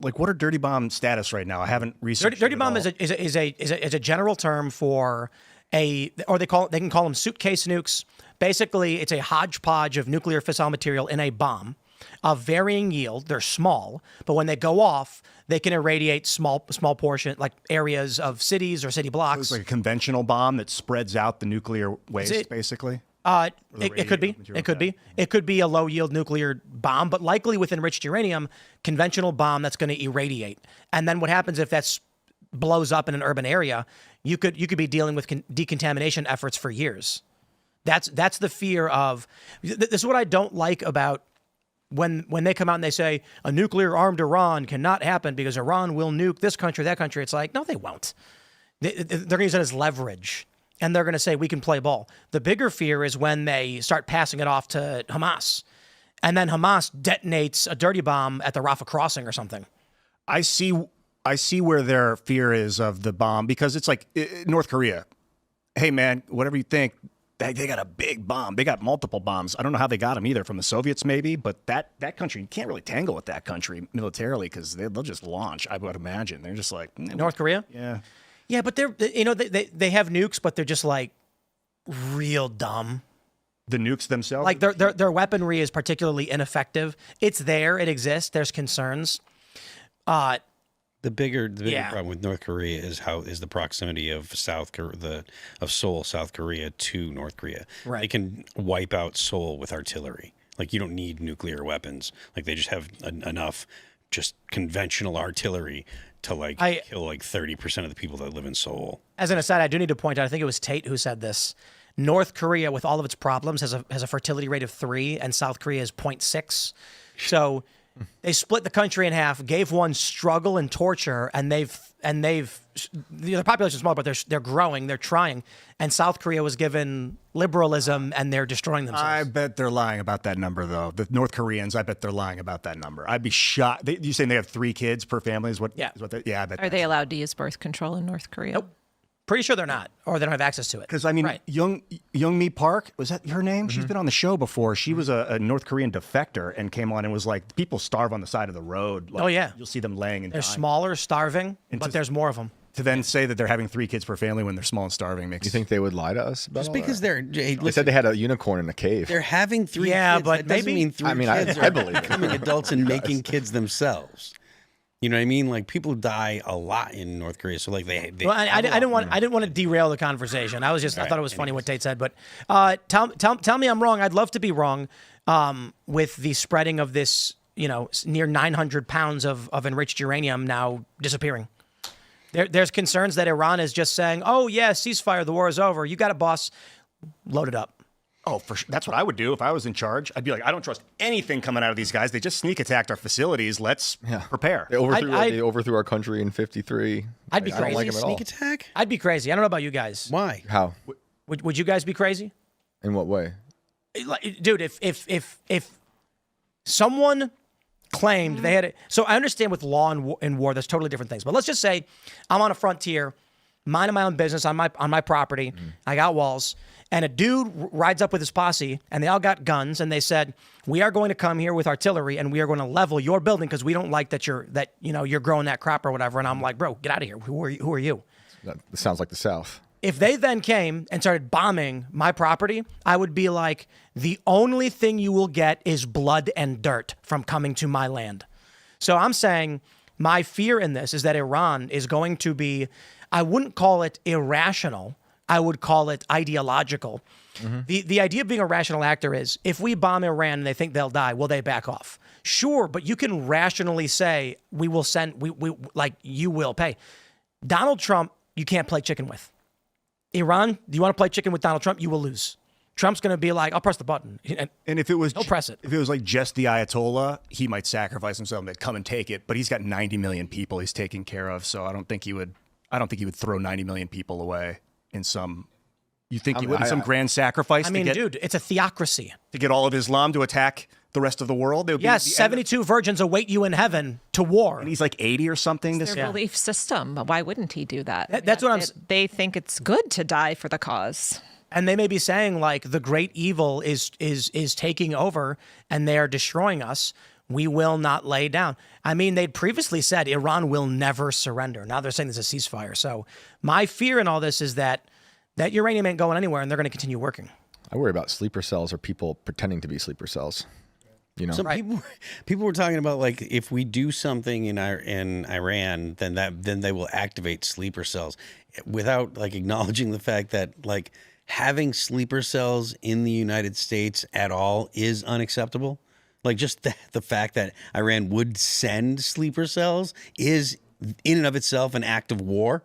Like, what are dirty bomb status right now? I haven't researched. Dirty bomb is a general term for they can call them suitcase nukes. Basically, it's a hodgepodge of nuclear fissile material in a bomb of varying yield. They're small, but when they go off, they can irradiate small portion, like areas of cities or city blocks. So it's like a conventional bomb that spreads out the nuclear waste, basically. It could be. It could be. It could be a low yield nuclear bomb, but likely with enriched uranium, conventional bomb that's going to irradiate. And then what happens if that blows up in an urban area? You could be dealing with decontamination efforts for years. That's the fear of. This is what I don't like about when they come out and they say a nuclear armed Iran cannot happen because Iran will nuke this country, that country. It's like, no, they won't. They're going to use it as leverage. And they're going to say, we can play ball. The bigger fear is when they start passing it off to Hamas. And then Hamas detonates a dirty bomb at the Rafah crossing or something. I see where their fear is of the bomb, because it's like North Korea. Hey, man, whatever you think, they got a big bomb. They got multiple bombs. I don't know how they got them either, from the Soviets maybe, but that country, you can't really tangle with that country militarily because they'll just launch, I would imagine. They're just like... North Korea? Yeah. Yeah, but they have nukes, but they're just like real dumb. The nukes themselves? Like their weaponry is particularly ineffective. It's there, it exists. There's concerns. The bigger problem with North Korea is the proximity of Seoul, South Korea to North Korea. Right. They can wipe out Seoul with artillery. Like, you don't need nuclear weapons. Like, they just have enough just conventional artillery to kill 30% of the people that live in Seoul. As an aside, I do need to point out, I think it was Tate who said this. North Korea, with all of its problems, has a fertility rate of 3, and South Korea is 0.6. So they split the country in half, gave one struggle and torture, and the population is small, but they're growing, they're trying. And South Korea was given liberalism, and they're destroying themselves. I bet they're lying about that number, though. The North Koreans, I bet they're lying about that number. I'd be shocked. You saying they have 3 kids per family? Yeah. I bet. Are they allowed to use birth control in North Korea? Nope. Pretty sure they're not, or they don't have access to it. Because, I mean, right. Youngmi Park, was that her name? Mm-hmm. She's been on the show before. She was a North Korean defector and came on and was like, people starve on the side of the road. Like, oh, yeah. You'll see them laying and They're dying. smaller, starving, but there's more of them. To then say that they're having 3 kids per family when they're small and starving makes... You think they would lie to us about Just all because that? they said they had a unicorn in a cave. They're having 3 Yeah, kids. but that doesn't maybe- mean 3 I mean, kids I are believe it. becoming adults and making kids themselves. You know what I mean? Like, people die a lot in North Korea, so like they Well, I didn't want to derail the conversation. I thought it was funny what Tate said, but tell me I'm wrong. I'd love to be wrong with the spreading of this, near 900 pounds of enriched uranium now disappearing. There's concerns that Iran is just saying, "Oh yeah, ceasefire, the war is over. You got it, boss. Load it up." Oh, for sure. That's what I would do if I was in charge. I'd be like, I don't trust anything coming out of these guys. They just sneak attacked our facilities. Let's prepare. They overthrew our country in '53. I'd be I don't crazy. like them at all. sneak attack. I'd be crazy. I don't know about you guys. Why? How? Would you guys be crazy? In what way? Dude, if someone claimed they had it, so I understand with law and war, there's totally different things. But let's just say I'm on a frontier, minding my own business on my property. I got walls, and a dude rides up with his posse, and they all got guns, and they said, "We are going to come here with artillery, and we are going to level your building because we don't like that you're growing that crop or whatever." And I'm like, "Bro, get out of here. Who are you?" That sounds like the South. If they then came and started bombing my property, I would be like, the only thing you will get is blood and dirt from coming to my land. So I'm saying my fear in this is that Iran is going to be, I wouldn't call it irrational. I would call it ideological. Mm-hmm. The idea of being a rational actor is, if we bomb Iran and they think they'll die, will they back off? Sure, but you can rationally say, we you will pay. Donald Trump, you can't play chicken with. Iran, do you want to play chicken with Donald Trump? You will lose. Trump's going to be like, I'll press the button. And if it was, he'll press it. If it was like just the Ayatollah, he might sacrifice himself and come and take it. But he's got 90 million people he's taking care of, so I don't think he would throw 90 million people away in some. You think he would in some grand sacrifice? I mean, dude, it's a theocracy. To get all of Islam to attack the rest of the world? Yes, 72 virgins await you in heaven to war. And he's like 80 or something. It's their belief system. Why wouldn't he do that? That's what I'm saying. They think it's good to die for the cause. And they may be saying, like, the great evil is taking over and they are destroying us. We will not lay down. I mean, they'd previously said Iran will never surrender. Now they're saying there's a ceasefire. So my fear in all this is that uranium ain't going anywhere, and they're going to continue working. I worry about sleeper cells or people pretending to be sleeper cells. You know, Some people were talking about, like, if we do something in Iran, then they will activate sleeper cells, without like acknowledging the fact that, like, having sleeper cells in the United States at all is unacceptable. Like, just the fact that Iran would send sleeper cells is in and of itself an act of war.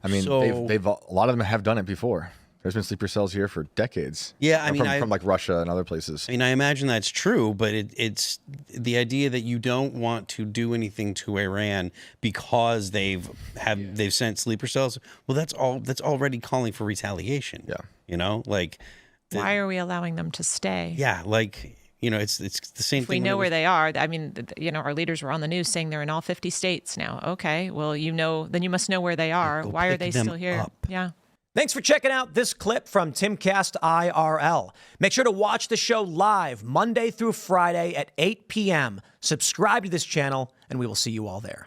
I mean, they've a lot of them have done it before. There's been sleeper cells here for decades. Yeah, I mean, from like Russia and other places. I mean, I imagine that's true, but it's the idea that you don't want to do anything to Iran because they've sent sleeper cells. Well, that's already calling for retaliation. Yeah, you know, like, why are we allowing them to stay? Yeah, like, you know, it's the same thing. We know where they are. I mean, you know, our leaders were on the news saying they're in all 50 states now. Okay, well, then you must know where they are. Why are they still here? Up. Yeah. Thanks for checking out this clip from Timcast IRL. Make sure to watch the show live Monday through Friday at 8 p.m. Subscribe to this channel, and we will see you all there.